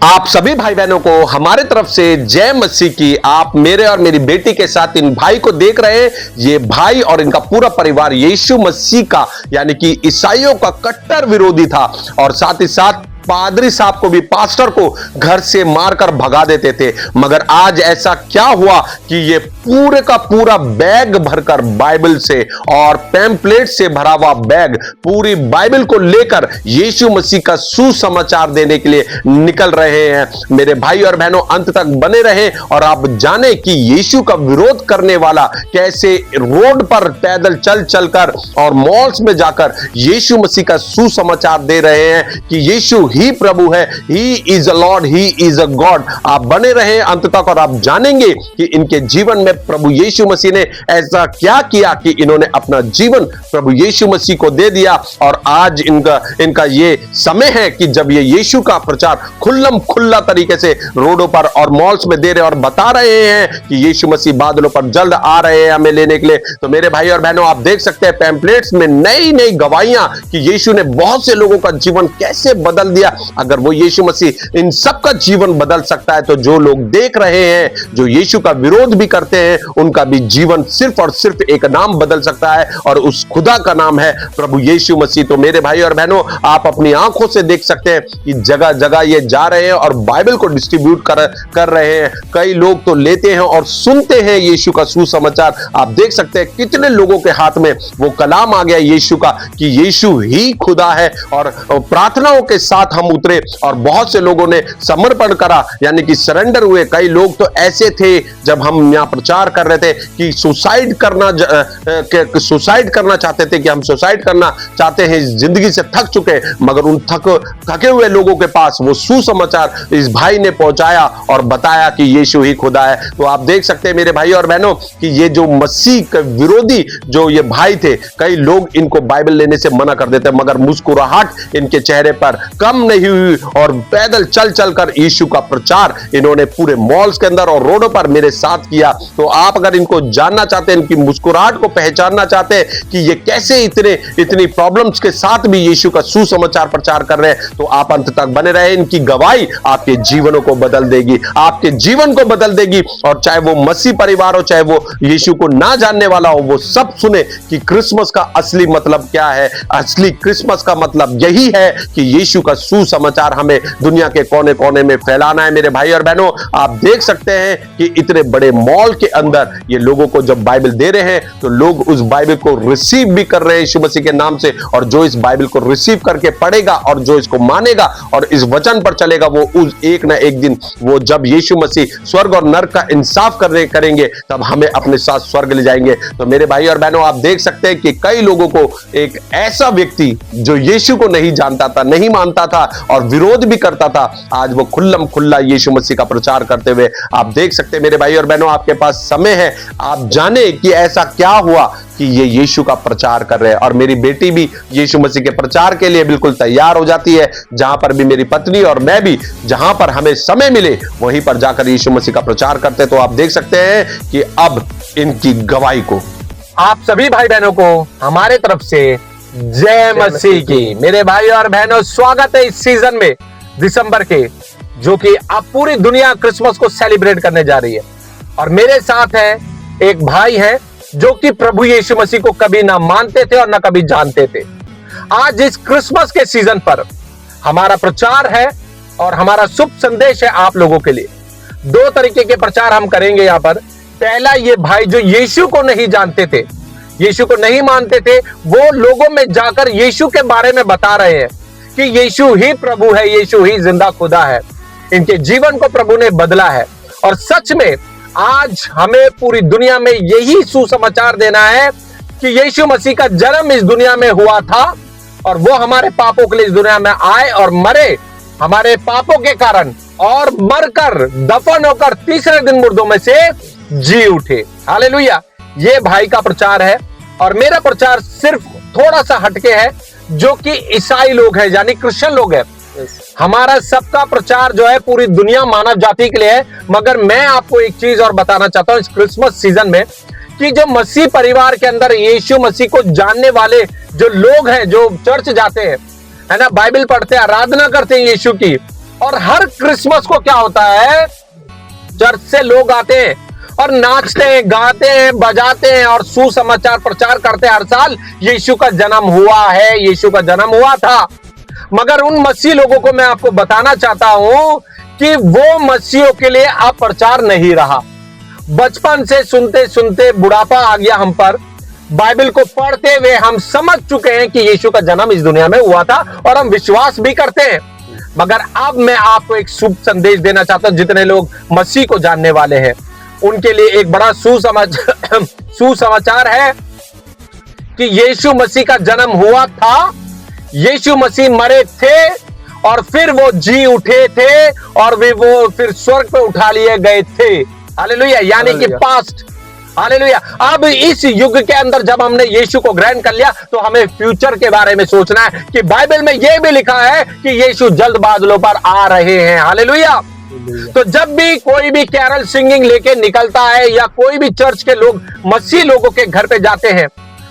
आप सभी भाई बहनों को हमारे तरफ से जय मसीह की। आप मेरे और मेरी बेटी के साथ इन भाई को देख रहे हैं। ये भाई और इनका पूरा परिवार यीशु मसीह का यानी कि ईसाइयों का कट्टर विरोधी था और साथ ही साथ पादरी साहब को भी, पास्टर को घर से मारकर भगा देते थे। मगर आज ऐसा क्या हुआ कि ये पूरे का पूरा बैग भरकर बाइबल से और पैम्पलेट से भरा हुआ बैग पूरी बाइबल को लेकर यीशु मसीह का सुसमाचार देने के लिए निकल रहे हैं। मेरे भाई और बहनों, अंत तक बने रहें और आप जाने कि यीशु का विरोध करने वाला कैसे रोड पर पैदल चल चलकर और मॉल्स में जाकर यीशु मसीह का सुसमाचार दे रहे हैं कि यीशु ही प्रभु है, he is a Lord, he is a God. आप बने रहे अंत तक और आप जानेंगे कि इनके जीवन में प्रभु यीशु मसीह ने ऐसा क्या किया कि इन्होंने अपना जीवन प्रभु यीशु मसीह को दे दिया। और आज इनका ये समय है कि जब ये यीशु का प्रचार खुल्लम खुल्ला तरीके से रोडों पर और मॉल्स में दे रहे और बता रहे हैं कि यीशु मसीह बादलों पर जल्द आ रहे हैं हमें लेने के लिए। तो मेरे भाई और बहनों, आप देख सकते हैं पैम्पलेट्स में नई नई गवाहियां कि यीशु ने बहुत से लोगों का जीवन कैसे बदल दिया। अगर वो यीशु मसीह इन सबका जीवन बदल सकता है तो जो लोग देख रहे हैं, जो यीशु का विरोध भी करते हैं, उनका भी जीवन सिर्फ और सिर्फ एक नाम बदल सकता है और उस खुदा का नाम है प्रभु यीशु मसीह। तो मेरे भाई और बहनों, आप अपनी आंखों से देख सकते हैं कि जगह जगह ये जा रहे हैं और बाइबल को डिस्ट्रीब्यूट कर रहे हैं। कई लोग तो लेते हैं और सुनते हैं यीशु का सुसमाचार। आप देख सकते हैं कितने लोगों के हाथ में वो कलाम आ गया यीशु का कि यीशु ही खुदा है। और प्रार्थनाओं के साथ हम उतरे और बहुत से लोगों ने समर्पण करा, यानी कि सरेंडर हुए। कई लोग तो ऐसे थे जब हम यहाँ प्रचार कर रहे थे कि सुसाइड करना चाहते थे, कि हम सुसाइड करना चाहते हैं, जिंदगी से थक चुके, मगर उन थके हुए लोगों के पास वो सुसमाचार इस भाई ने पहुंचाया और बताया कि यीशु ही खुदा है। तो आप देख सकते हैं मेरे भाई और बहनों कि ये जो मसीह के विरोधी जो ये भाई थे, कई लोग इनको बाइबल लेने से मना कर देते, मगर मुस्कुराहट इनके चेहरे पर कम नहीं हुई और पैदल चल चलकर यीशु का प्रचार इन्होंने पूरे मॉल्स के अंदर और रोडों पर मेरे साथ किया। तो आप अगर इनको जानना चाहते हैं, इनकी मुस्कुराहट को पहचानना चाहते हैं कि ये कैसे इतनी प्रॉब्लम्स के साथ भी यीशु का सुसमाचार प्रचार कर रहे हैं, तो आप अंत तक बने रहे। इनकी गवाही आपके जीवनों को बदल देगी, आपके जीवन को बदल देगी। और चाहे वो मसीह परिवार हो, चाहे वो यीशु को ना जानने वाला हो, वो सब सुने कि क्रिसमस का असली मतलब क्या है। असली क्रिसमस का मतलब यही है कि यीशु का सुसमाचार हमें दुनिया के कोने कोने में फैलाना है। मेरे भाई और बहनों, आप देख सकते हैं कि इतने बड़े मॉल के अंदर ये लोगों को जब बाइबल दे रहे हैं तो लोग उस बाइबल को रिसीव भी कर रहे हैं यीशु मसीह के नाम से। और जो इस बाइबल को रिसीव करके पढ़ेगा और जो इसको मानेगा और इस वचन पर चलेगा, वो उस एक ना एक दिन, वो जब यीशु मसीह स्वर्ग और नरक का इंसाफ करेंगे, तब हमें अपने साथ स्वर्ग ले जाएंगे। तो मेरे भाई और बहनों, आप देख सकते हैं कि कई लोगों को एक ऐसा व्यक्ति जो यीशु को नहीं जानता था, नहीं मानता था और विरोध भी करता था, आज वो खुल्लम खुल्ला यीशु मसीह का प्रचार करते हुए आप देख सकते हैं। मेरे भाई और बहनों, आपके पास समय है, आप जाने कि ऐसा क्या हुआ कि ये यीशु का प्रचार कर रहे हैं। और मेरी बेटी भी यीशु मसीह के प्रचार के लिए बिल्कुल तैयार हो जाती है। जहां पर भी मेरी पत्नी और मैं भी, जहां पर हमें समय मिले, वहीं पर जाकर यीशु मसीह का प्रचार करते हैं। तो आप देख सकते हैं कि अब इनकी गवाही को आप सभी भाई बहनों को हमारे तरफ से जय मसीह की। मेरे भाई और बहनों, स्वागत है इस सीजन में, दिसंबर के, जो कि अब पूरी दुनिया क्रिसमस को सेलिब्रेट करने जा रही है। और मेरे साथ है एक भाई है जो कि प्रभु यीशु मसीह को कभी ना मानते थे और ना कभी जानते थे। आज इस क्रिसमस के सीजन पर हमारा प्रचार है और हमारा शुभ संदेश है आप लोगों के लिए। दो तरीके के प्रचार हम करेंगे यहाँ पर। पहला, ये भाई जो यीशु को नहीं जानते थे, यीशु को नहीं मानते थे, वो लोगों में जाकर यीशु के बारे में बता रहे हैं कि यीशु ही प्रभु है, यीशु ही जिंदा खुदा है। इनके जीवन को प्रभु ने बदला है। और सच में आज हमें पूरी दुनिया में यही सुसमाचार देना है कि यीशु मसीह का जन्म इस दुनिया में हुआ था और वो हमारे पापों के लिए इस दुनिया में आए और मरे हमारे पापों के कारण, और मरकर दफन होकर तीसरे दिन मुर्दों में से जी उठे। हालेलुया। ये भाई का प्रचार है और मेरा प्रचार सिर्फ थोड़ा सा हटके है, जो कि ईसाई लोग हैं, यानी क्रिश्चियन लोग हैं। हमारा सबका प्रचार जो है पूरी दुनिया मानव जाति के लिए है। मगर मैं आपको एक चीज और बताना चाहता हूं इस क्रिसमस सीजन में, कि जो मसीह परिवार के अंदर यीशु मसीह को जानने वाले जो लोग हैं, जो चर्च जाते हैं, है ना, बाइबल पढ़ते हैं, आराधना करते हैं यीशु की, और हर क्रिसमस को क्या होता है, चर्च से लोग आते हैं और नाचते हैं, गाते हैं, बजाते हैं और सुसमाचार प्रचार करते हैं हर साल यीशु का जन्म हुआ है, यीशु का जन्म हुआ था। मगर उन मसीह लोगों को मैं आपको बताना चाहता हूं कि वो मसीहों के लिए अब प्रचार नहीं रहा। बचपन से सुनते सुनते बुढ़ापा आ गया हम पर, बाइबल को पढ़ते हुए हम समझ चुके हैं कि यीशु का जन्म इस दुनिया में हुआ था और हम विश्वास भी करते हैं। मगर अब मैं आपको एक शुभ संदेश देना चाहता हूं, जितने लोग मसीह को जानने वाले हैं उनके लिए एक बड़ा सुसमाचार है कि यीशु मसीह का जन्म हुआ था। यीशु मसीह मरे थे और फिर वो जी उठे थे और वो फिर स्वर्ग पे उठा लिए गए थे। हालेलुया, यानी कि पास्ट। हालेलुया। अब इस युग के अंदर जब हमने यीशु को ग्रहण कर लिया तो हमें फ्यूचर के बारे में सोचना है कि बाइबल में यह भी लिखा है कि यीशु जल्द बादलों पर आ रहे हैं। हालेलुया। तो जब भी कोई भी कैरल सिंगिंग लेके निकलता है या कोई भी चर्च के लोग मसीह लोगों के घर पे जाते हैं,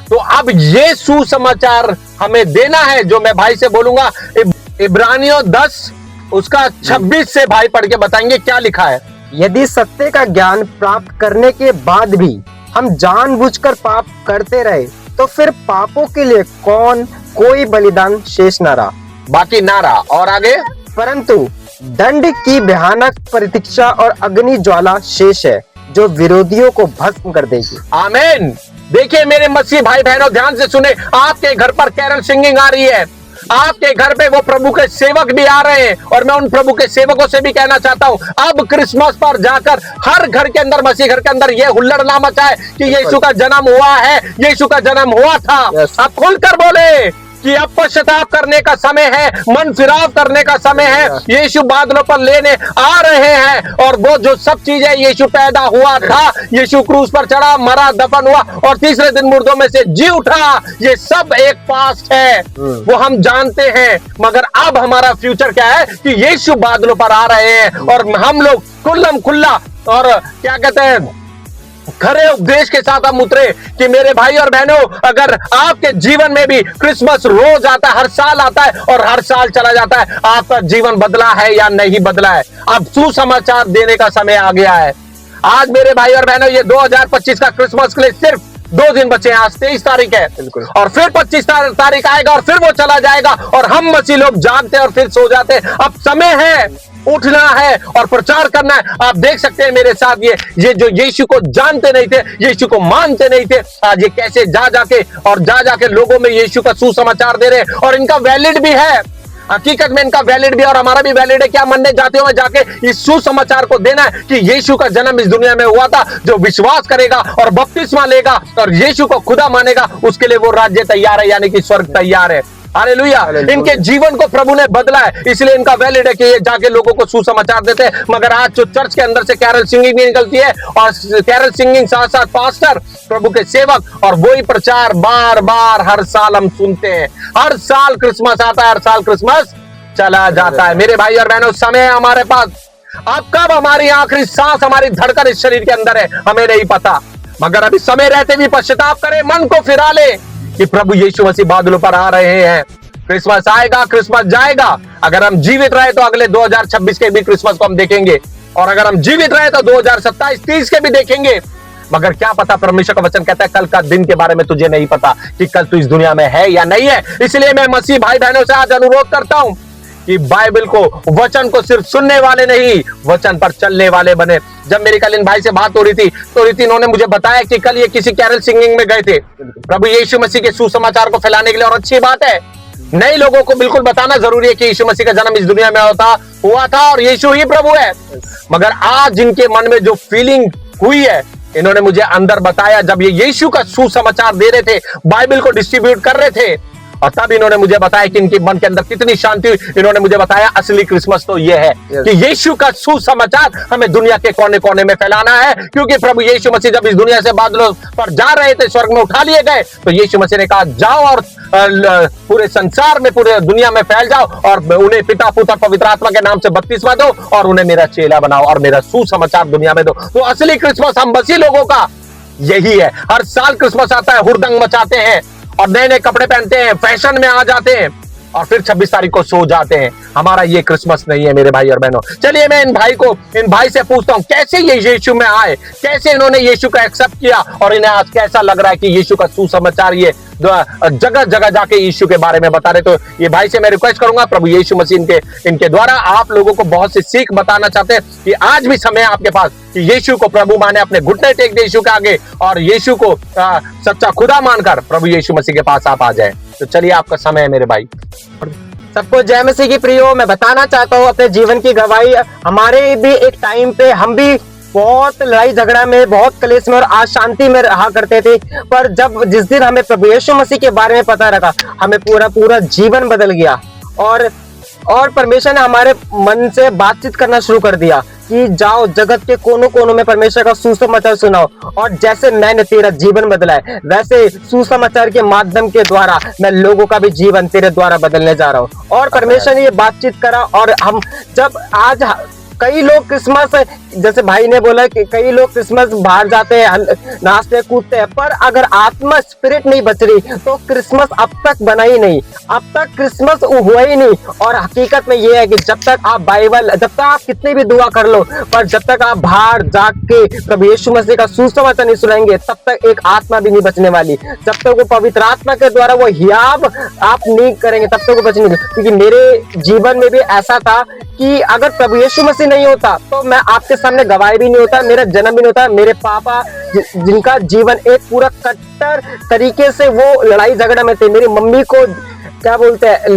तो अब ये सुसमाचार हमें देना है जो मैं भाई से बोलूंगा। इब्रानियों 10 उसका 26 से भाई पढ़ के बताएंगे क्या लिखा है। यदि सत्य का ज्ञान प्राप्त करने के बाद भी हम जानबूझकर पाप करते रहे तो फिर पापों के लिए कोई बलिदान शेष न रहा, बाकी ना रहा। और आगे, परंतु दंड की भयानक प्रतीक्षा और अग्नि ज्वाला शेष है जो विरोधियों को भस्म कर देगी। आमीन। देखिए मेरे मसीह भाई बहनों, ध्यान से सुने। आपके घर पर कैरल सिंगिंग आ रही है, आपके घर पे वो प्रभु के सेवक भी आ रहे हैं और मैं उन प्रभु के सेवकों से भी कहना चाहता हूं, अब क्रिसमस पर जाकर हर घर के अंदर, मसीह घर के अंदर ये हुल्लड़ ना मचाए कि यीशु का जन्म हुआ है, यीशु का जन्म हुआ था। आप खुलकर बोले कि अब पश्चाताप करने का समय है, मन फिराव करने का समय है। यीशु बादलों पर लेने आ रहे हैं और वो जो सब चीजें, यीशु पैदा हुआ था, यीशु क्रूस पर चढ़ा, मरा, दफन हुआ और तीसरे दिन मुर्दों में से जी उठा, ये सब एक पास्ट है, वो हम जानते हैं। मगर अब हमारा फ्यूचर क्या है कि यीशु बादलों पर आ रहे हैं और हम लोग खुल्लम खुल्ला और क्या कहते हैं, खरे उपदेश के साथ हम उतरे कि मेरे भाई और बहनों, अगर आपके जीवन में भी क्रिसमस रोज आता है, हर साल आता है और हर साल चला जाता है, आपका जीवन बदला है या नहीं बदला है? अब सुसमाचार देने का समय आ गया है। आज मेरे भाई और बहनों, ये 2025 का क्रिसमस के लिए सिर्फ 2 दिन बचे हैं। आज 23 तारीख है और फिर 25 तारीख आएगा और फिर वो चला जाएगा और हम मसीह लोग जागते हैं और फिर सो जाते हैं। अब समय है, उठना है और प्रचार करना है। आप देख सकते हैं मेरे साथ ये जो यीशु को जानते नहीं थे, यीशु को मानते नहीं थे, आज ये कैसे जा जाके लोगों में यीशु का सुसमाचार दे रहे हैं और इनका वैलिड भी है। हकीकत में इनका वैलिड भी और हमारा भी वैलिड है। क्या मनने जाते हो जाके इस सुसमाचार को देना है कि यीशु का जन्म इस दुनिया में हुआ था। जो विश्वास करेगा और बपतिस्मा लेगा और यीशु को खुदा मानेगा, उसके लिए वो राज्य तैयार है, यानी कि स्वर्ग तैयार है। हालेलुया। इनके जीवन को प्रभु ने बदला है, इसलिए इनका वैलिड है कि ये जाके लोगों को सुसमाचार देते हैं। मगर आज जो चर्च के अंदर से कैरल सिंगिंग भी निकलती है और कैरल सिंगिंग साथ साथ पास्टर, प्रभु के सेवक और वही प्रचार बार बार हर साल हम सुनते हैं। हर साल क्रिसमस आता है, हर साल क्रिसमस चला जाता है। मेरे भाई और बहनों, समय है हमारे पास। अब कब हमारी आखिरी सांस, हमारी धड़कन इस शरीर के अंदर है, हमें नहीं पता। मगर अभी समय रहते भी पश्चाताप करें, मन को फिरा ले कि प्रभु यीशु मसीह बादलों पर आ रहे हैं। क्रिसमस आएगा, क्रिसमस जाएगा। अगर हम जीवित रहे तो अगले 2026 के भी क्रिसमस को हम देखेंगे और अगर हम जीवित रहे तो 2027-30 के भी देखेंगे। मगर क्या पता, परमेश्वर का वचन कहता है कल का दिन के बारे में तुझे नहीं पता कि कल तू इस दुनिया में है या नहीं है। इसलिए मैं मसीह भाई बहनों से आज अनुरोध करता हूं कि बाइबल को, वचन को सिर्फ सुनने वाले नहीं, वचन पर चलने वाले बने। जब मेरी कल इन भाई से बात हो रही थी इन्होंने मुझे बताया कि कल ये किसी कैरल सिंगिंग में गए थे प्रभु यीशु मसीह के सुसमाचार को फैलाने के लिए। और अच्छी बात है, नए लोगों को बिल्कुल बताना जरूरी है कि यीशु मसीह का जन्म इस दुनिया में हुआ था और यीशु ही प्रभु है। मगर आज जिनके मन में जो फीलिंग हुई है, इन्होंने मुझे अंदर बताया जब ये यीशु का सुसमाचार दे रहे थे, बाइबल को डिस्ट्रीब्यूट कर रहे थे, और तब इन्होंने मुझे बताया कि इनके मन के अंदर कितनी शांति हुई। इन्होंने मुझे बताया असली क्रिसमस तो यह है कि यीशु का सुसमाचार हमें दुनिया के कोने कोने में फैलाना है। क्योंकि प्रभु यीशु मसीह जब इस दुनिया से बादलों पर जा रहे थे, स्वर्ग में उठा लिए गए, तो यीशु मसीह ने कहा जाओ और पूरे संसार में, पूरे दुनिया में फैल जाओ और उन्हें पिता, पुत्र, पवित्र आत्मा के नाम से बपतिस्मा दो और उन्हें मेरा चेला बनाओ और मेरा सुसमाचार दुनिया में दो। तो असली क्रिसमस हम मसीह लोगों का यही है। हर साल क्रिसमस आता है, हुड़दंग मचाते हैं और नए नए कपड़े पहनते हैं, फैशन में आ जाते हैं। और फिर 26 तारीख को सो जाते हैं। हमारा ये क्रिसमस नहीं है मेरे भाई और बहनों। चलिए मैं इन भाई से पूछता हूँ कैसे ये यीशु में आए, कैसे इन्होंने यीशु को एक्सेप्ट किया और इन्हें आज कैसा लग रहा है कि यीशु का सुसमाचार ये जगह जगह जाके यीशु के बारे में बता रहे। तो ये भाई से मैं रिक्वेस्ट करूंगा, प्रभु यीशु मसीह इनके द्वारा आप लोगों को बहुत सी सीख बताना चाहते हैं कि आज भी समय है आपके पास कि यीशु को प्रभु माने, अपने घुटने टेक दे यीशु के आगे और यीशु को सच्चा खुदा मानकर प्रभु यीशु मसीह के पास आप आ जाए। तो चलिए आपका समय है मेरे भाई। सबको जय मसीह की प्रियो। मैं बताना चाहता हूँ अपने जीवन की गवाही। हमारे भी एक टाइम पे हम भी बहुत लड़ाई झगड़ा में, बहुत कलेश में और अशांति में रहा करते थे, पर जब जिस दिन हमें प्रभु यीशु मसीह के बारे में पता लगा, हमें पूरा जीवन बदल गया और परमेश्वर ने हमारे मन से बातचीत करना शुरू कर दिया कि जाओ जगत के कोनों कोनों में परमेश्वर का सुसमाचार सुनाओ। और जैसे मैंने तेरा जीवन बदला है, वैसे सुसमाचार के माध्यम के द्वारा मैं लोगों का भी जीवन तेरे द्वारा बदलने जा रहा हूँ। और परमेश्वर ने ये बातचीत करा और हम जब आज कई लोग क्रिसमस, जैसे भाई ने बोला कि कई लोग क्रिसमस बाहर जाते हैं, नाचते कूदते हैं, पर अगर आत्मा स्पिरिट नहीं बच रही तो क्रिसमस अब तक बना ही नहीं, अब तक क्रिसमस हुआ ही नहीं। और हकीकत में ये है कि जब तक आप बाइबल, जब तक आप कितनी भी दुआ कर लो, पर जब तक आप बाहर जाके प्रभु यीशु मसीह का सुसमाचार नहीं सुनाएंगे, तब तक एक आत्मा भी नहीं बचने वाली। जब तक वो पवित्र आत्मा के द्वारा वो हियाब आप नहीं करेंगे, तब तक वो बचने नहीं। क्योंकि मेरे जीवन में भी ऐसा था कि अगर प्रभु यीशु मसीह नहीं होता तो मैं आपके सामने गवाही भी नहीं होता, मेरा जन्म भी नहीं होता। मेरे पापा जिनका जीवन एक पूरा कट्टर तरीके से वो लड़ाई झगड़ा में थे, मेरी मम्मी को क्या बोलते हैं,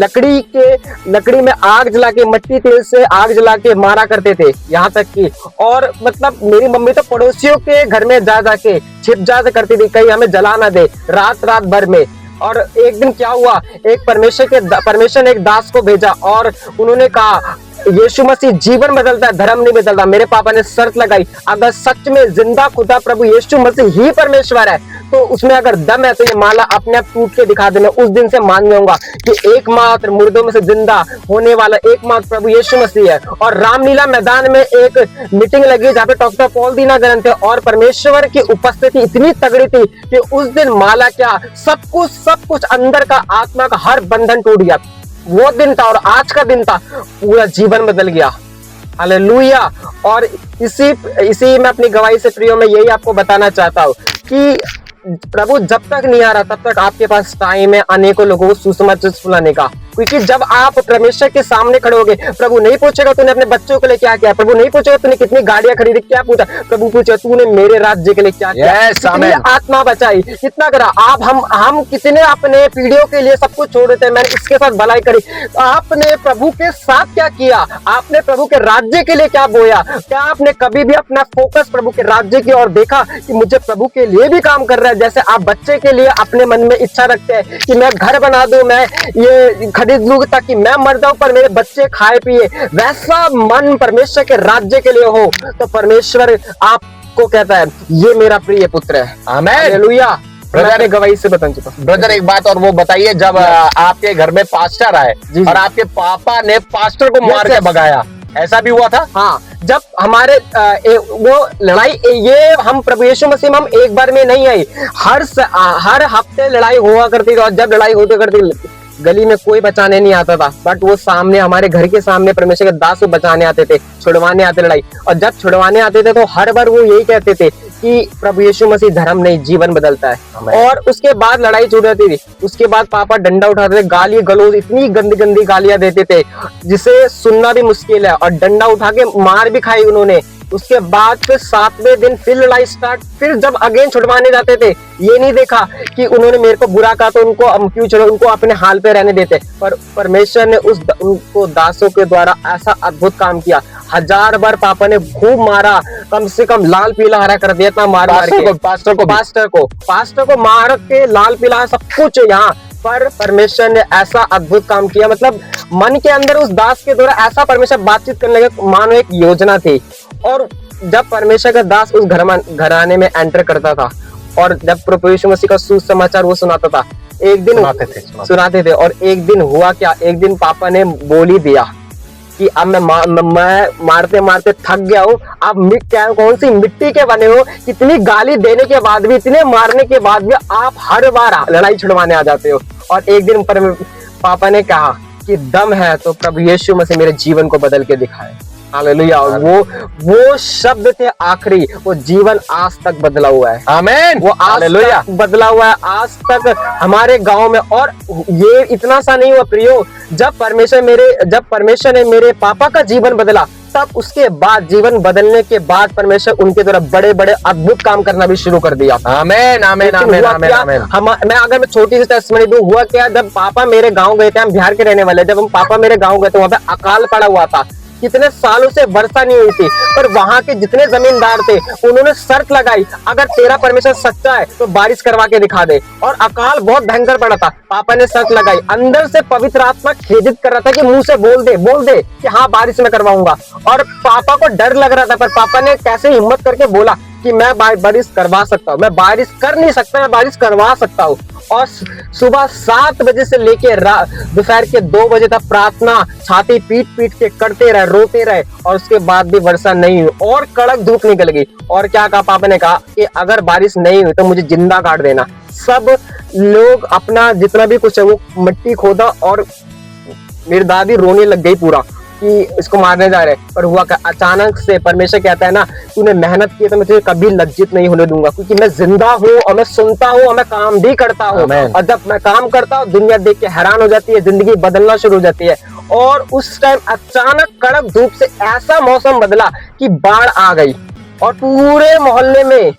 लकड़ी में आग जला के, मट्टी तेल से आग जला के मारा करते थे, यहाँ तक कि और मतलब मेरी मम्मी तो पड़ोसियों के घर में जा जाके छिप जा करती थी, कहीं हमें जला ना दे रात भर में। और एक दिन क्या हुआ, परमेश्वर ने एक दास को भेजा और उन्होंने कहा यीशु मसीह जीवन बदलता है, धर्म नहीं बदलता। मेरे पापा ने शर्त लगाई, अगर सच में जिंदा खुदा प्रभु यीशु मसीह ही परमेश्वर है तो उसमें अगर दम है तो ये माला अपने आप टूट के दिखा दे। मैं उस दिन से मान जाऊंगा कि एकमात्र मुर्दों में से जिंदा होने वाला एकमात्र प्रभु यीशु मसीह है। और रामलीला मैदान में एक मीटिंग लगी जहाँ पे डॉक्टर पॉल दीना गरन थे और परमेश्वर की उपस्थिति इतनी तगड़ी थी कि उस दिन माला क्या सब कुछ अंदर का आत्मा का हर बंधन टूट गया। वो दिन था और आज का दिन था, पूरा जीवन बदल गया। हालेलुया। और इसी में अपनी गवाही से प्रियो में यही आपको बताना चाहता हूँ कि प्रभु जब तक नहीं आ रहा तब तक आपके पास टाइम है अनेकों लोगों को सुसमाचार सुनाने का। क्योंकि जब आप परमेश्वर के सामने खड़े होगे, प्रभु नहीं पूछेगा तूने अपने बच्चों के लिए क्या किया, प्रभु नहीं पूछेगा तूने कितनी गाड़ियां खरीदी, क्या पूछा, प्रभु पूछेगा तूने मेरे राज्य के लिए क्या किया, कितनी आत्मा बचाई, कितना करा। आप हम कितने अपने पीढ़ियों के लिए सब कुछ छोड़ देते हैं, मैंने इसके साथ भलाई करी। आपने प्रभु के साथ क्या किया, आपने प्रभु के राज्य के लिए क्या बोया, क्या आपने कभी भी अपना फोकस प्रभु के राज्य की ओर देखा कि मुझे प्रभु के लिए भी काम कर रहा है। जैसे आप बच्चे के लिए अपने मन में इच्छा रखते हैं कि मैं घर बना दूं, मैं ये खरीद लूं ताकि मैं मर जाऊं पर मेरे बच्चे खाए पिए, वैसा मन परमेश्वर के राज्य के लिए हो तो परमेश्वर आपको कहता है ये मेरा प्रिय पुत्र है। आमीन। हालेलुया। ब्रदर गवाही से बता चुका। ब्रदर एक बात और वो बताइए, जब आपके घर में पास्टर आए और आपके पापा ने पास्टर को मार के भगाया, ऐसा भी हुआ था? हाँ, जब हमारे वो लड़ाई, ये हम प्रभु यीशु मसीह में हम एक बार में नहीं आई, हर हफ्ते लड़ाई हुआ करती थी। और जब लड़ाई होती करती गली में कोई बचाने नहीं आता था, बट वो सामने हमारे घर के सामने परमेश्वर के दास को बचाने आते थे, छुड़वाने आते लड़ाई। और जब छुड़वाने आते थे तो हर बार वो यही कहते थे कि प्रभु यीशु मसीह धर्म नहीं जीवन बदलता है। और उसके बाद लड़ाई छूट जाती थी। उसके बाद पापा डंडा उठाते थे, गाली गलौज इतनी गंदी गंदी गालियां देते थे जिसे सुनना भी मुश्किल है, और डंडा उठा के मार भी खाई उन्होंने। उसके बाद फिर 7वें दिन फिर लड़ाई स्टार्ट। फिर जब अगेन छुड़वाने जाते थे, ये नहीं देखा कि उन्होंने मेरे को बुरा कहा तो उनको हम क्यों छोड़ो, उनको अपने हाल पे रहने देते। पर परमेश्वर ने उनको दासों के द्वारा ऐसा अद्भुत काम किया। 1000 बार पापा ने खूब मारा, कम से कम लाल पीला हरा कर दिया था मार के पास्टर को मार के लाल पीला सब कुछ यहाँ पर परमेश्वर ने ऐसा अद्भुत काम किया। मतलब मन के अंदर उस दास के द्वारा ऐसा परमेश्वर बातचीत करने का मानो एक योजना थी। और जब परमेश्वर का दास उस घराने में एंटर करता था और जब प्रभु यीशु मसीह का सुसमाचार वो सुनाता था, एक दिन सुनाते थे। और एक दिन हुआ क्या, एक दिन पापा ने बोली दिया कि अब मैं मारते मारते थक गया हूँ, आप कौन सी मिट्टी के बने हो, इतनी गाली देने के बाद भी, इतने मारने के बाद भी आप हर बार लड़ाई छुड़वाने आ जाते हो। और एक दिन पापा ने कहा कि दम है तो प्रभु यीशु मसीह मेरे जीवन को बदल के दिखाए। हालेलुया। और वो शब्द थे आखिरी, वो जीवन आज तक बदला हुआ है। आमीन। वो आज हालेलुया। तक बदला हुआ है, आज तक हमारे गांव में। और ये इतना सा नहीं हुआ प्रियो, जब परमेश्वर ने मेरे पापा का जीवन बदला, तब उसके बाद जीवन बदलने के बाद परमेश्वर उनके द्वारा बड़े बड़े अद्भुत काम करना भी शुरू कर दिया। आमीन आमीन आमीन आमीन आमीन। मैं छोटी सी टेस्टमनी दूं, हुआ क्या, जब पापा मेरे गांव गए थे, हम बिहार के रहने वाले, जब हम पापा मेरे गांव गए थे, वहां पे अकाल पड़ा हुआ था, कितने सालों से वर्षा नहीं हुई थी। पर वहां के जितने जमींदार थे उन्होंने शर्त लगाई, अगर तेरा परमेश्वर सच्चा है तो बारिश करवा के दिखा दे। और अकाल बहुत भयंकर पड़ा था, पापा ने शर्त लगाई। अंदर से पवित्र आत्मा खेदित कर रहा था कि मुंह से बोल दे कि हाँ बारिश में करवाऊंगा। और पापा को डर लग रहा था, पर पापा ने कैसे हिम्मत करके बोला कि मैं बारिश करवा सकता हूँ। मैं बारिश कर नहीं सकता, मैं बारिश करवा सकता हूँ। और सुबह 7 बजे से लेके दोपहर के 2 बजे तक प्रार्थना छाती पीट पीट के करते रहे, रोते रहे, और उसके बाद भी वर्षा नहीं हुई और कड़क धूप निकल गई। और क्या कहा पापा ने, कहा कि अगर बारिश नहीं हुई तो मुझे जिंदा काट देना। सब लोग अपना जितना भी कुछ है वो मिट्टी खोदा, और मेरी दादी रोने लग गई पूरा कि इसको मारने जा रहे। पर हुआ क्या, अचानक से परमेश्वर कहता है ना, तूने मेहनत की तो मैं तुझे कभी लज्जित नहीं होने दूंगा, क्योंकि मैं जिंदा हूँ और मैं सुनता हूँ और मैं काम भी करता हूँ। और जब मैं काम करता हूँ दुनिया देख के हैरान हो जाती है, जिंदगी बदलना शुरू हो जाती है। और उस टाइम अचानक कड़क धूप से ऐसा मौसम बदला कि बाढ़ आ गई, और पूरे मोहल्ले में,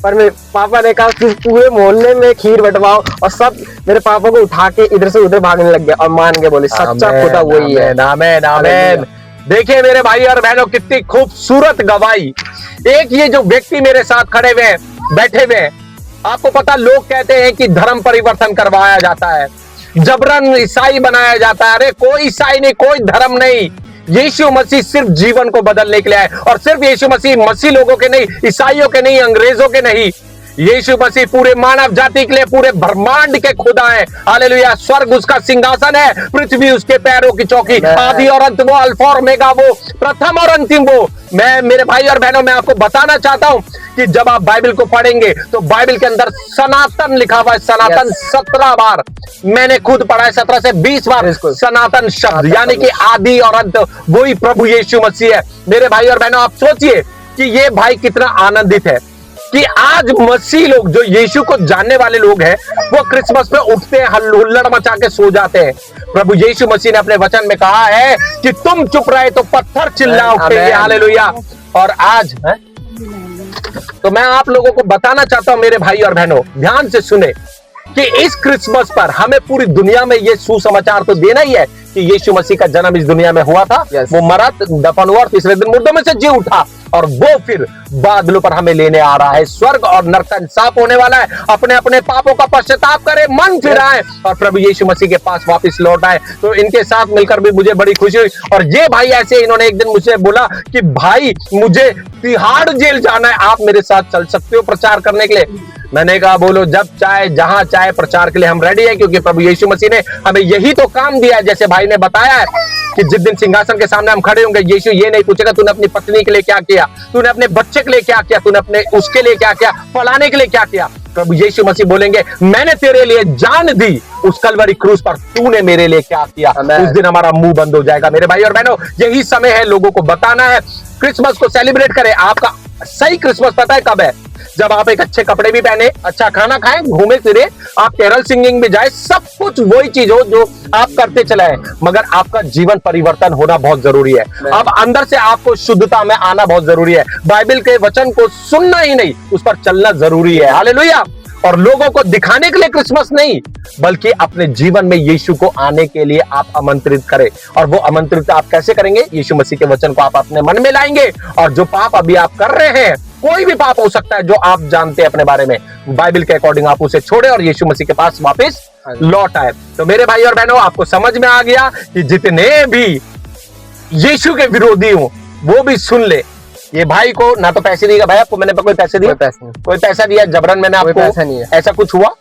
पर मेरे पापा ने कहा कि पूरे मोहल्ले में खीर बंटवाओ, और सब मेरे पापा को उठा के इधर से उधर भागने लग गया और मान के बोले सच्चा खुदा वही है। आमीन आमीन। देखिए मेरे भाई और बहनों, कितनी खूबसूरत गवाही। एक ये जो व्यक्ति मेरे साथ खड़े हुए बैठे हुए, आपको पता, लोग कहते हैं कि धर्म परिवर्तन करवाया जाता है, जबरन ईसाई बनाया जाता है। अरे कोई ईसाई नहीं, कोई धर्म नहीं, यीशु मसीह सिर्फ जीवन को बदलने के लिए आए। और सिर्फ यीशु मसीह लोगों के नहीं, ईसाइयों के नहीं, अंग्रेजों के नहीं, यीशु मसीह पूरे मानव जाति के लिए, पूरे ब्रह्मांड के खुदा है। हालेलुया। स्वर्ग उसका सिंहासन है, पृथ्वी उसके पैरों की चौकी। आदि और अंत वो, अल्फा और ओमेगा वो, प्रथम और अंतिम वो। मैं, मेरे भाई और बहनों, मैं आपको बताना चाहता हूं कि जब आप बाइबल को पढ़ेंगे तो बाइबल के अंदर सनातन लिखा हुआ है। सनातन 17 बार मैंने खुद पढ़ा है, 17 से 20 बार सनातन शब्द, यानी कि आदि और अंत वही प्रभु यीशु मसीह है। मेरे भाई और बहनों, आप सोचिए कि ये भाई कितना आनंदित है कि आज मसीह लोग, जो यीशु को जानने वाले लोग हैं, वो क्रिसमस में उठते हैं, हुल्लड़ मचा के सो जाते हैं। प्रभु यीशु मसीह ने अपने वचन में कहा है कि तुम चुप रहे तो पत्थर चिल्ला उठेंगे। हालेलुया। और आज तो मैं आप लोगों को बताना चाहता हूं, मेरे भाई और बहनों, ध्यान से सुने कि इस क्रिसमस पर हमें पूरी दुनिया में ये सुसमाचार तो देना ही है कि यीशु मसीह का जन्म इस दुनिया में हुआ था। वो मरा, दफन हुआ और तीसरे दिन मुर्दों में से जी उठा, और वो फिर बादलों पर हमें लेने आ रहा है। स्वर्ग और नरक का इंसाफ होने वाला है। अपने अपने पापों का पश्चाताप करें, मन फिराएं और प्रभु यीशु मसीह के पास वापस लौट आए। तो इनके साथ मिलकर भी मुझे बड़ी खुशी हुई। और ये भाई ऐसे, इन्होंने एक दिन मुझसे बोला कि भाई मुझे तिहाड़ जेल जाना है, आप मेरे साथ चल सकते हो प्रचार करने के लिए? मैंने कहा बोलो, जब चाहे जहां चाहे प्रचार के लिए हम रेडी हैं, क्योंकि प्रभु यीशु मसीह ने हमें यही तो काम दिया है। जैसे भाई ने बताया है कि जिस दिन सिंहासन के सामने हम खड़े होंगे, यीशु ये नहीं पूछेगा तूने अपनी पत्नी के लिए क्या किया, तूने अपने बच्चे के लिए क्या किया, तूने अपने उसके लिए क्या किया, फलाने के लिए क्या किया। प्रभु यीशु मसीह बोलेंगे मैंने तेरे लिए जान दी उस कलवरी क्रूस पर, तूने मेरे लिए क्या किया। उस दिन हमारा मुंह बंद हो जाएगा। मेरे भाई और बहनों, यही समय है लोगों को बताना है, क्रिसमस को सेलिब्रेट करें। आपका सही क्रिसमस पता है कब है? जब आप एक अच्छे कपड़े भी पहने, अच्छा खाना खाएं, घूमे फिरे, आप कैरल सिंगिंग भी जाए, सब कुछ वही चीज हो जो आप करते चले हैं, मगर आपका जीवन परिवर्तन होना बहुत जरूरी है। अब अंदर से आपको शुद्धता में आना बहुत जरूरी है। बाइबल के वचन को सुनना ही नहीं, उस पर चलना जरूरी है। हालेलुया। और लोगों को दिखाने के लिए क्रिसमस नहीं, बल्कि अपने जीवन में यीशु को आने के लिए आप आमंत्रित करें। और वो आमंत्रित आप कैसे करेंगे? यीशु मसीह के वचन को आप अपने मन में लाएंगे, और जो पाप अभी आप कर रहे हैं, कोई भी पाप हो सकता है जो आप जानते हैं अपने बारे में, बाइबल के अकॉर्डिंग आप उसे छोड़े और यीशु मसीह के पास वापस लौट आए। तो मेरे भाई और बहनों, आपको समझ में आ गया कि जितने भी यीशु के विरोधी हो वो भी सुन ले। ये भाई को ना तो पैसे दिएगा, भाई आपको मैंने कोई पैसे दिया? कोई पैसा दिया जबरन मैंने आपको? पैसा नहीं है। ऐसा कुछ हुआ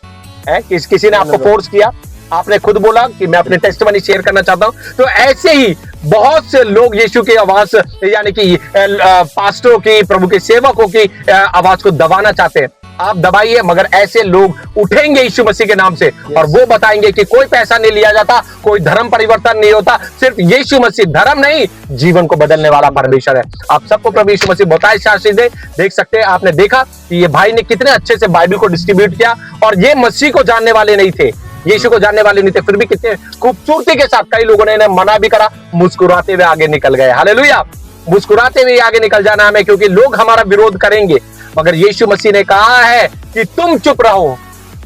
है? किसी ने आपको फोर्स किया? आपने खुद बोला कि मैं अपने टेस्टिमनी शेयर करना चाहता हूं। तो ऐसे ही बहुत से लोग यीशु की आवाज, यानी कि पास्टरों की, प्रभु के सेवकों की आवाज को दबाना चाहते हैं। आप दबाइए, मगर ऐसे लोग उठेंगे यीशु मसीह के नाम से और वो बताएंगे कि कोई पैसा नहीं लिया जाता, कोई धर्म परिवर्तन नहीं होता, सिर्फ यीशु मसीह, धर्म नहीं, जीवन को बदलने वाला परमेश्वर है। आप सबको प्रभु यीशु मसीह बहुत सी आशीष दे। देख सकते हैं, आपने देखा कि ये भाई ने कितने अच्छे से बाइबल को डिस्ट्रीब्यूट किया, और ये मसीह को जानने वाले नहीं थे, यीशु को जानने वाले नहीं थे, फिर भी कितने खूबसूरती के साथ कई लोगों ने इन्हें मना भी करा, मुस्कुराते हुए आगे निकल गए। हालेलुया। मुस्कुराते हुए आगे निकल जाना हमें, क्योंकि लोग हमारा विरोध करेंगे, मगर यीशु मसीह ने कहा है कि तुम चुप रहो,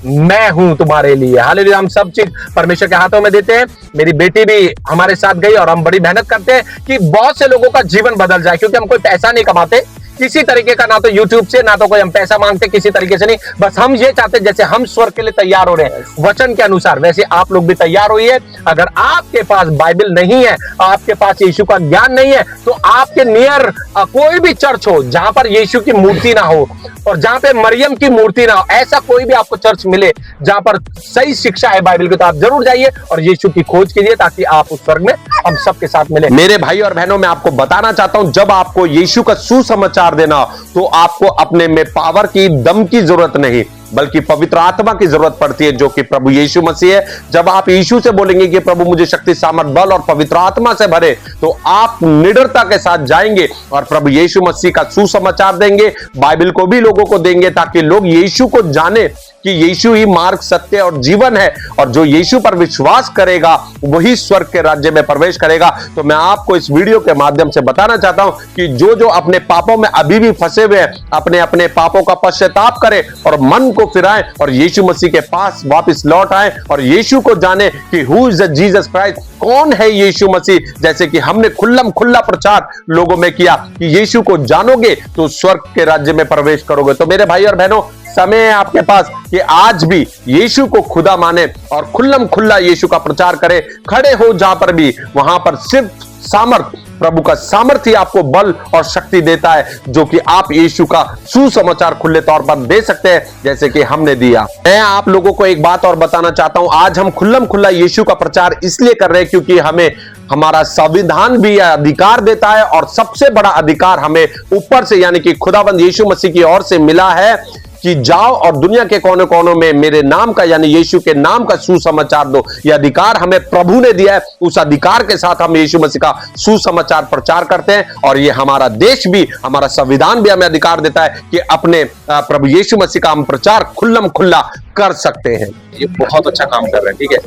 मैं हूं तुम्हारे लिए। हालेलुया। हम सब चीज परमेश्वर के हाथों में देते हैं। मेरी बेटी भी हमारे साथ गई और हम बड़ी मेहनत करते हैं कि बहुत से लोगों का जीवन बदल जाए, क्योंकि हम कोई पैसा नहीं कमाते किसी तरीके का, ना तो YouTube से, ना तो कोई हम पैसा मांगते, किसी तरीके से नहीं। बस हम ये चाहते हैं जैसे हम स्वर्ग के लिए तैयार हो रहे हैं वचन के अनुसार, वैसे आप लोग भी तैयार होइए। अगर आपके पास बाइबल नहीं है, आपके पास यीशु का ज्ञान नहीं है, तो आपके नियर कोई भी चर्च हो जहां पर यीशु की मूर्ति ना हो और जहां पे मरियम की मूर्ति ना हो, ऐसा कोई भी आपको चर्च मिले जहां पर सही शिक्षा है बाइबल की, तो आप जरूर जाइए और यीशु की खोज कीजिए, ताकि आप उस स्वर्ग में हम सबके साथ मिले। मेरे भाई और बहनों, मैं आपको बताना चाहता हूं, जब आपको यीशु का सुसमाचार देना, तो आपको अपने में पावर की, दम की जरूरत नहीं, बल्कि पवित्र आत्मा की जरूरत पड़ती है, जो कि प्रभु यीशु मसीह है। जब आप यीशु से बोलेंगे कि प्रभु मुझे शक्ति, सामर्थ, बल और पवित्र आत्मा से भरे, तो आप निडरता के साथ जाएंगे और प्रभु यीशु मसीह का सुसमाचार देंगे, बाइबल को भी लोगों को देंगे, ताकि लोग यीशु को जाने कि यीशु ही मार्ग, सत्य और जीवन है, और जो यीशु पर विश्वास करेगा वही स्वर्ग के राज्य में प्रवेश करेगा। तो मैं आपको इस वीडियो के माध्यम से बताना चाहता हूं कि जो अपने पापों में अभी भी फंसे हुए हैं, अपने अपने पापों का पश्चाताप करें और मन को फिराएं और यीशु मसीह के पास वापस लौट आए और यीशु को जाने कि हु इज जीसस क्राइस्ट, कौन है यीशु मसीह। जैसे कि हमने खुल्लम खुल्ला प्रचार लोगों में किया कि यीशु को जानोगे तो स्वर्ग के राज्य में प्रवेश करोगे। तो मेरे भाई और बहनों, समय है आपके पास कि आज भी यीशु को खुदा माने और खुल्लम खुल्ला यीशु का प्रचार करें। खड़े हो जहां पर भी, वहां पर सिर्फ सामर्थ, प्रभु का सामर्थ्य आपको बल और शक्ति देता है, जो कि आप यीशु का सुसमाचार खुले तौर पर दे सकते हैं, जैसे कि हमने दिया। मैं आप लोगों को एक बात और बताना चाहता हूं, आज हम खुल्लम खुल्ला यीशु का प्रचार इसलिए कर रहे हैं क्योंकि हमें हमारा संविधान भी यह अधिकार देता है, और सबसे बड़ा अधिकार हमें ऊपर से, यानी कि खुदाबंद यीशु मसीह की ओर से मिला है कि जाओ और दुनिया के कोने कोनों में मेरे नाम का, यानी यीशु के नाम का सुसमाचार दो। यह अधिकार हमें प्रभु ने दिया है। उस अधिकार के साथ हम यीशु मसीह का सुसमाचार प्रचार करते हैं, और ये हमारा देश भी, हमारा संविधान भी हमें अधिकार देता है कि अपने प्रभु यीशु मसीह का हम प्रचार खुल्लम खुल्ला कर सकते हैं। ये बहुत अच्छा काम कर रहे हैं। ठीक है,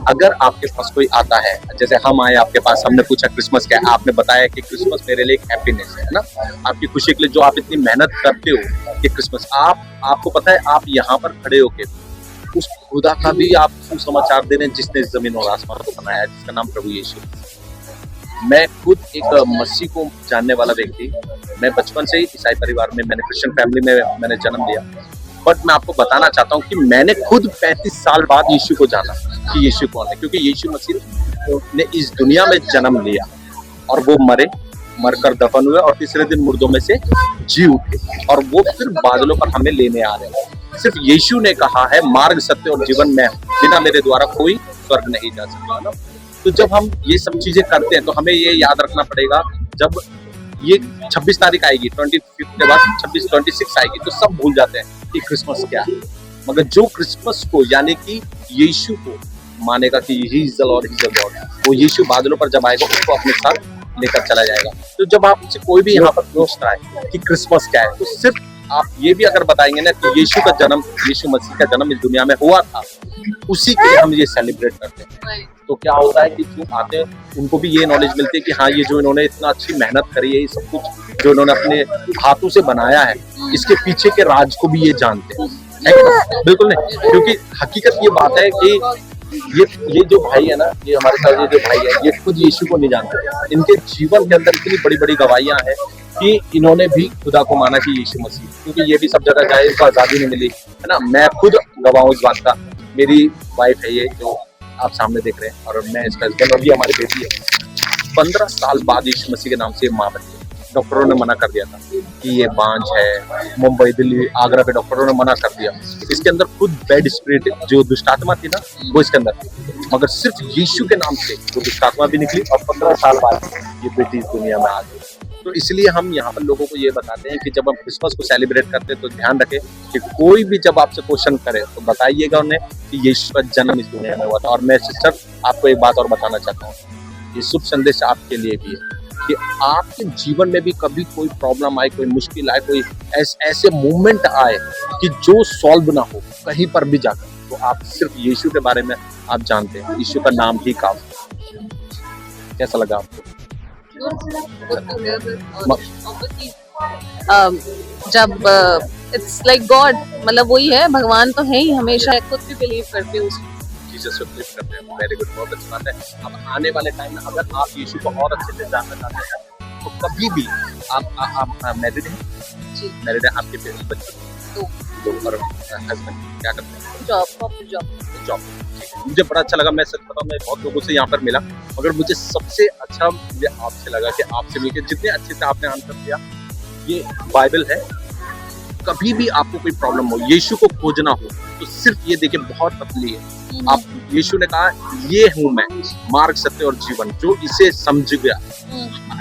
अगर आपके पास कोई आता है, जैसे हम आए आपके पास, हमने पूछा क्रिसमस क्या है, आपने बताया कि क्रिसमस मेरे लिए एक हैप्पीनेस है ना, आपकी खुशी के लिए जो आप इतनी मेहनत करते हो कि क्रिसमस, आपको पता है आप यहाँ पर खड़े होके उस खुदा का भी आप सुसमाचार दे रहे हैं जिसने जमीन और आसमान को बनाया है, जिसका नाम प्रभु यीशु। मैं खुद एक मसीह को जानने वाला व्यक्ति, मैं बचपन से ही ईसाई परिवार में, मैंने क्रिश्चियन फैमिली में मैंने जन्म लिया, बट मैं आपको बताना चाहता हूँ कि मैंने खुद 35 साल बाद यीशु को जाना कि यीशु कौन है, क्योंकि यीशु मसीह ने इस दुनिया में जन्म लिया और वो मरकर दफन हुए और तीसरे दिन मुर्दों में से जी उठे, और वो फिर बादलों पर हमें लेने आ रहे हैं। सिर्फ यीशु ने कहा है मार्ग, सत्य और जीवन में, बिना मेरे द्वारा कोई स्वर्ग नहीं जा सकता ना। तो जब हम ये सब चीजें करते हैं तो हमें ये याद रखना पड़ेगा, जब ये 26 तारीख आएगी, 25 के बाद 26 आएगी, तो सब भूल जाते हैं कि क्रिसमस क्या है। मगर जो क्रिसमस को, यानी कि यीशु को मानेगा कि he is the Lord, he is the God, वो यीशु बादलों पर जब आएगा उसको अपने साथ लेकर चला जाएगा। तो जब आपसे कोई भी यहाँ पर पूछता है कि क्रिसमस क्या है, तो सिर्फ आप ये भी अगर बताएंगे ना कि यीशु का जन्म, यीशु मसीह का जन्म इस दुनिया में हुआ था, उसी के लिए हम ये सेलिब्रेट करते हैं। तो क्या होता है कि जो आते हैं उनको भी ये नॉलेज मिलती है कि हाँ, ये जो इन्होंने इतना अच्छी मेहनत करी है, ये सब कुछ जो इन्होंने अपने हाथों से बनाया है, इसके पीछे के राज को भी ये जानते हैं। बिल्कुल नहीं, क्योंकि हकीकत ये बात है कि ये जो भाई है ना, ये हमारे साथ ये जो भाई है, ये खुद यीशु को नहीं जानते। इनके जीवन के अंदर इतनी बड़ी बड़ी गवाहियां हैं कि इन्होंने भी खुदा को माना कि यीशु मसीह, क्योंकि ये भी सब जगह जाए, इसको आजादी नहीं मिली है ना। मैं खुद गवाह हूं इस बात का। मेरी वाइफ है ये जो आप सामने देख रहे हैं, और मैं इसका हस्बैंड, और ये हमारी बेटी है। 15 साल बाद यीशु मसीह के नाम से माँ बनी। डॉक्टरों ने मना कर दिया था कि ये बांझ है, मुंबई, दिल्ली, आगरा के डॉक्टरों ने मना कर दिया। इसके अंदर खुद बैड स्पिरिट, जो दुष्टात्मा थी ना, वो इसके अंदर थी, मगर सिर्फ यीशु के नाम से वो दुष्टात्मा भी निकली, और 15 साल बाद ये बेटी इस दुनिया में आ गई। तो इसलिए हम यहाँ पर लोगों को ये बताते हैं कि जब हम क्रिसमस को सेलिब्रेट करते हैं तो ध्यान रखें कि कोई भी जब आपसे क्वेश्चन करे तो बताइएगा उन्हें कि यीशु का जन्म इस दुनिया में हुआ था। और मैं सिस्टर आपको एक बात और बताना चाहता हूँ, ये शुभ संदेश आपके लिए भी है कि आपके जीवन में भी कभी कोई प्रॉब्लम आए, कोई मुश्किल आए, कोई ऐसे मोमेंट आए कि जो सॉल्व ना हो कहीं पर भी जाकर, तो आप सिर्फ यीशु के बारे में आप जानते हैं, यीशु का नाम ही काफी। कैसा लगा आपको? जब इट्स लाइक गॉड, मतलब वही है, भगवान तो है ही, हमेशा खुद भी बिलीव करते हो उसमें। जीसस को बिलीव करते हैं। वेरी गुड, बहुत अच्छी बात है। अब आने वाले टाइम में अगर आप यीशु को और अच्छे से जानना चाहते हैं तो कभी भी आप मैरिड हैं? जी। मैरिड है, आपके बच्चे दो और हस्बैंड क्या करते हैं? जॉब। जॉब। मुझे बड़ा अच्छा लगा। मैं सच बताऊं, मैं बहुत लोगों से यहाँ पर मिला, मगर मुझे सबसे अच्छा मुझे आपसे लगा कि आपसे मिलकर जितने अच्छे से आपने आंसर दिया। ये बाइबल है, कभी भी आपको कोई प्रॉब्लम हो, यीशु को खोजना हो तो सिर्फ ये देखिए, बहुत पतली है। आप, यीशु ने कहा ये हूं मैं, मार्ग, सत्य और जीवन, जो इसे समझ गया।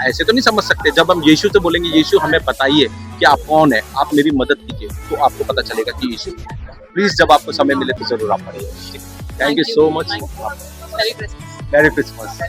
ऐसे तो नहीं समझ सकते। जब हम यीशु से बोलेंगे यीशु हमें बताइए कि आप कौन है, आप मेरी मदद कीजिए, तो आपको पता चलेगा कि यीशु। प्लीज जब आपको समय मिले तो जरूर आप पढ़िए। Thank you so much. Merry Christmas.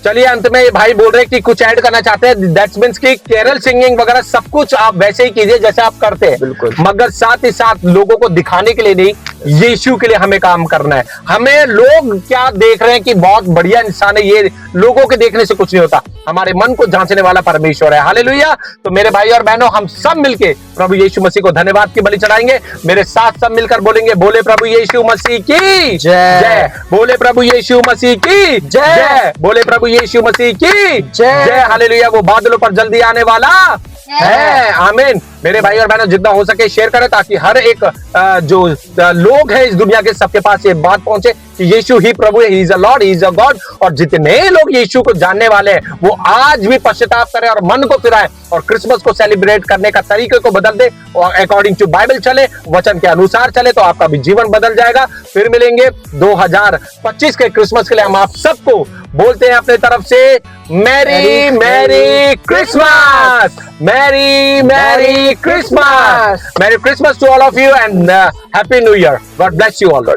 चलिए, अंत में ये भाई बोल रहे हैं कि कुछ ऐड करना चाहते हैं। दैट्स मीन्स कि केरल सिंगिंग वगैरह सब कुछ आप वैसे ही कीजिए जैसे आप करते हैं, बिल्कुल। मगर साथ ही साथ लोगों को दिखाने के लिए नहीं, यीशु के लिए हमें काम करना है। हमें लोग क्या देख रहे हैं कि बहुत बढ़िया इंसान है, ये लोगों के देखने से कुछ नहीं होता। हमारे मन को जांचने वाला परमेश्वर है। हालेलुया। तो मेरे भाई और बहनों, हम सब मिलके प्रभु यीशु मसीह को धन्यवाद की बलि चढ़ाएंगे। मेरे साथ सब मिलकर बोलेंगे, बोले प्रभु यीशु मसीह की जय। बोले प्रभु यीशु मसीह की जय। बोले प्रभु यीशु मसीह की जय। हालेलुया। वो बादलों पर जल्दी आने वाला है। आमीन। मेरे भाई और बहनों, जितना हो सके शेयर करें ताकि हर एक जो लोग हैं इस दुनिया के, सबके पास ये बात पहुंचे कि यीशु ही प्रभु है, he is a Lord, he is a God. और जितने लोग यीशु को जानने वाले हैं वो आज भी पश्चाताप करें और मन को फिराएं और क्रिसमस को सेलिब्रेट करने का तरीके को बदल दे और अकॉर्डिंग टू बाइबल चले, वचन के अनुसार चले, तो आपका भी जीवन बदल जाएगा। फिर मिलेंगे 2025 के क्रिसमस के लिए। हम आप सबको बोलते हैं अपने तरफ से merry merry Christmas, merry merry Christmas, merry Christmas to all of you and happy new year. God bless you all.